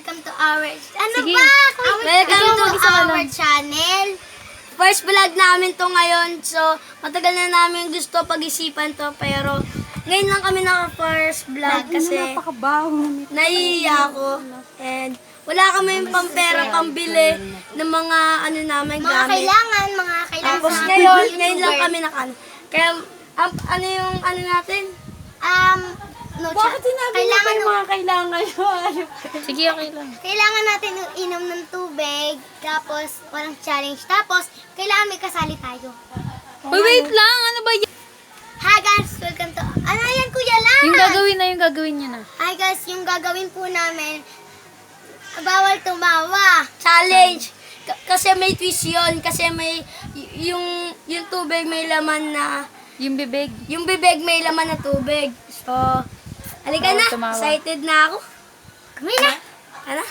welcome to our... Ano Sige. ba? Welcome to our channel. First vlog namin to ngayon. So, matagal na namin gusto pag-isipan to. Pero, ngayon lang kami naka-first vlog kasi Napakabaho. nahihiya ako. And, wala kami pampera, pambili ng mga ano namin Mga gamit. kailangan Tapos sa ngayon lang kami naka... Kaya, ano yung ano natin? no, Bakit sinabi mo kailangan, pa yung mga kailangan nyo? Sige, okay lang. kailangan natin inom ng tubig, tapos walang challenge, tapos kailangan may kasali tayo. Uy, wait lang. Ano ba yan? Hi guys, welcome to... Ano yan, Kuya Lan? Yung gagawin niya na. Hi guys, yung gagawin po namin, bawal tumawa. Challenge. Kasi may twist yun. Kasi may, yung tubig may laman na, Yung bibig. yung bibig may laman na tubig. So, halika Bawal na. tumawa. Excited na ako. Kami na. Ano?